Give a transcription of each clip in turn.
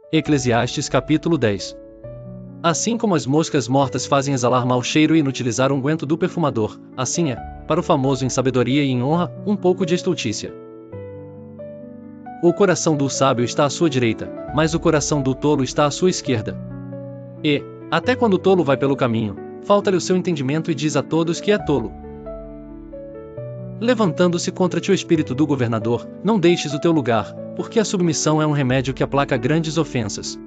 Eclesiastes capítulo 10. Assim como as moscas mortas fazem exalar mau cheiro e inutilizar o unguento do perfumador, assim é, para o famoso em sabedoria e em honra, um pouco de estultícia. O coração do sábio está à sua direita, mas o coração do tolo está à sua esquerda. E, até quando o tolo vai pelo caminho, falta-lhe o seu entendimento e diz a todos que é tolo. Levantando-se contra ti o espírito do governador, não deixes o teu lugar, porque a submissão é um remédio que aplaca grandes ofensas.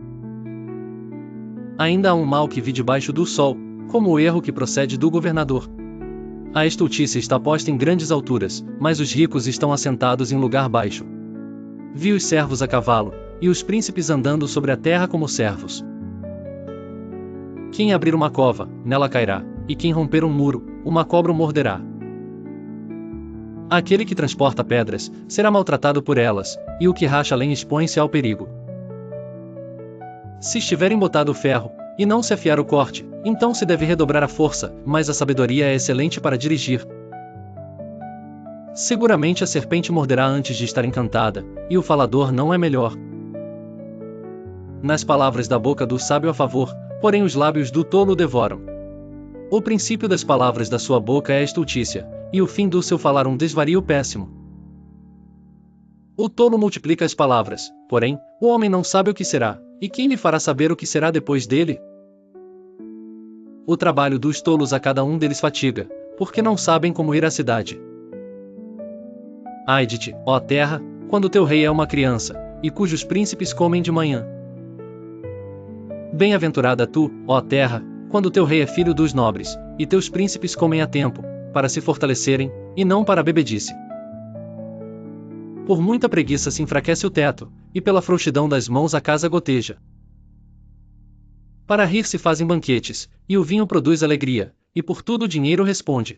Ainda há um mal que vi debaixo do sol, como o erro que procede do governador. A estultícia está posta em grandes alturas, mas os ricos estão assentados em lugar baixo. Vi os servos a cavalo, e os príncipes andando sobre a terra como servos. Quem abrir uma cova, nela cairá, e quem romper um muro, uma cobra o morderá. Aquele que transporta pedras, será maltratado por elas, e o que racha lenha expõe-se ao perigo. Se estiver embotado o ferro, e não se afiar o corte, então se deve redobrar a força, mas a sabedoria é excelente para dirigir. Seguramente a serpente morderá antes de estar encantada, e o falador não é melhor. Nas palavras da boca do sábio há favor, porém os lábios do tolo devoram. O princípio das palavras da sua boca é a estultícia, e o fim do seu falar um desvario péssimo. O tolo multiplica as palavras, porém, o homem não sabe o que será, e quem lhe fará saber o que será depois dele? O trabalho dos tolos a cada um deles fatiga, porque não sabem como ir à cidade. Ai de ti, ó terra, quando teu rei é uma criança, e cujos príncipes comem de manhã. Bem-aventurada tu, ó terra, quando teu rei é filho dos nobres, e teus príncipes comem a tempo, para se fortalecerem, e não para a bebedice. Por muita preguiça se enfraquece o teto, e pela frouxidão das mãos a casa goteja. Para rir se fazem banquetes, e o vinho produz alegria, e por tudo o dinheiro responde.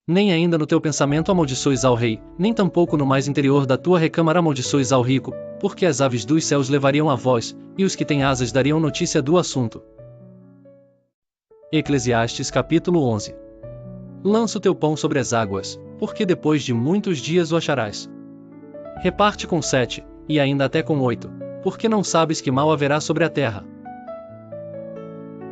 Nem ainda no teu pensamento amaldiçoes ao rei, nem tampouco no mais interior da tua recâmara amaldiçoes ao rico, porque as aves dos céus levariam a voz, e os que têm asas dariam notícia do assunto. Eclesiastes capítulo 11. Lança o teu pão sobre as águas, porque depois de muitos dias o acharás. Reparte com 7, e ainda até com 8, porque não sabes que mal haverá sobre a terra.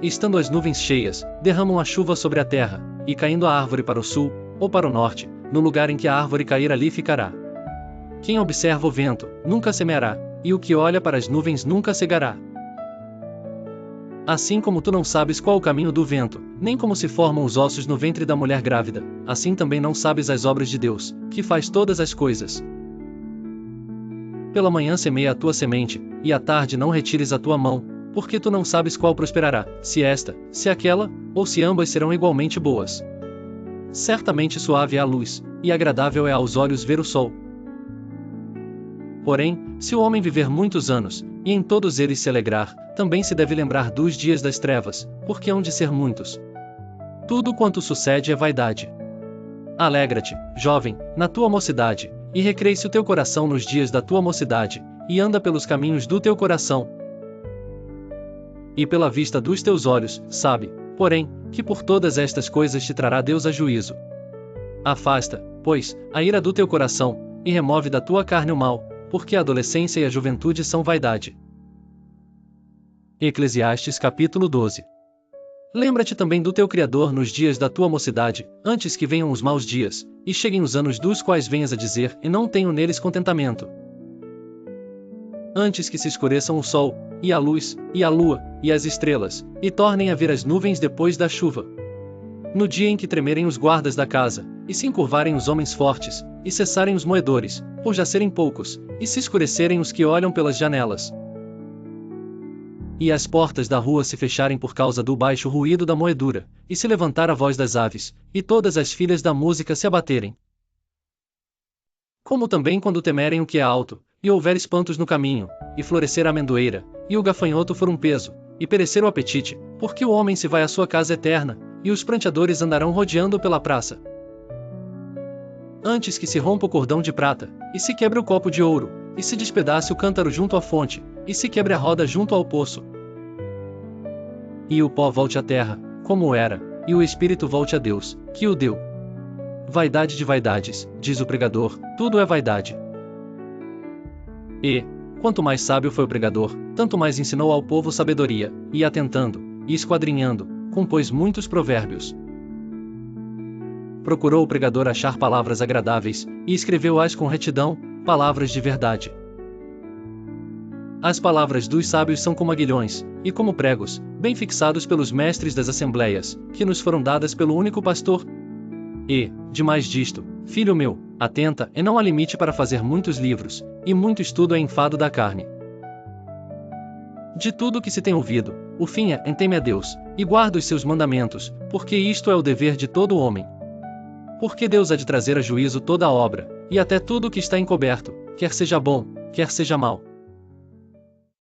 Estando as nuvens cheias, derramam a chuva sobre a terra, e caindo a árvore para o sul, ou para o norte, no lugar em que a árvore cair ali ficará. Quem observa o vento, nunca semeará, e o que olha para as nuvens nunca cegará. Assim como tu não sabes qual o caminho do vento, nem como se formam os ossos no ventre da mulher grávida, assim também não sabes as obras de Deus, que faz todas as coisas. Pela manhã semeia a tua semente, e à tarde não retires a tua mão, porque tu não sabes qual prosperará, se esta, se aquela, ou se ambas serão igualmente boas. Certamente suave é a luz, e agradável é aos olhos ver o sol. Porém, se o homem viver muitos anos, e em todos eles se alegrar, também se deve lembrar dos dias das trevas, porque hão de ser muitos. Tudo quanto sucede é vaidade. Alegra-te, jovem, na tua mocidade, e recreie-se o teu coração nos dias da tua mocidade, e anda pelos caminhos do teu coração. E pela vista dos teus olhos, sabe, porém, que por todas estas coisas te trará Deus a juízo. Afasta, pois, a ira do teu coração, e remove da tua carne o mal, porque a adolescência e a juventude são vaidade. Eclesiastes capítulo 12. Lembra-te também do teu Criador nos dias da tua mocidade, antes que venham os maus dias, e cheguem os anos dos quais venhas a dizer, e não tenho neles contentamento. Antes que se escureçam o sol, e a luz, e a lua, e as estrelas, e tornem a vir as nuvens depois da chuva. No dia em que tremerem os guardas da casa, e se encurvarem os homens fortes, e cessarem os moedores, por já serem poucos, e se escurecerem os que olham pelas janelas. E as portas da rua se fecharem por causa do baixo ruído da moedura, e se levantar a voz das aves, e todas as filhas da música se abaterem. Como também quando temerem o que é alto, e houver espantos no caminho, e florescer a amendoeira, e o gafanhoto for um peso, e perecer o apetite, porque o homem se vai à sua casa eterna, e os pranteadores andarão rodeando pela praça. Antes que se rompa o cordão de prata, e se quebre o copo de ouro, e se despedace o cântaro junto à fonte, e se quebre a roda junto ao poço. E o pó volte à terra, como era, e o espírito volte a Deus, que o deu. Vaidade de vaidades, diz o pregador, tudo é vaidade. E, quanto mais sábio foi o pregador, tanto mais ensinou ao povo sabedoria, e atentando, e esquadrinhando, compôs muitos provérbios. Procurou o pregador achar palavras agradáveis, e escreveu-as com retidão, palavras de verdade. As palavras dos sábios são como aguilhões, e como pregos, bem fixados pelos mestres das assembleias, que nos foram dadas pelo único pastor. E, demais disto, filho meu, atenta e não há limite para fazer muitos livros, e muito estudo é enfado da carne. De tudo que se tem ouvido, o fim é, teme a Deus, e guarda os seus mandamentos, porque isto é o dever de todo homem. Porque Deus há de trazer a juízo toda a obra, e até tudo o que está encoberto, quer seja bom, quer seja mau.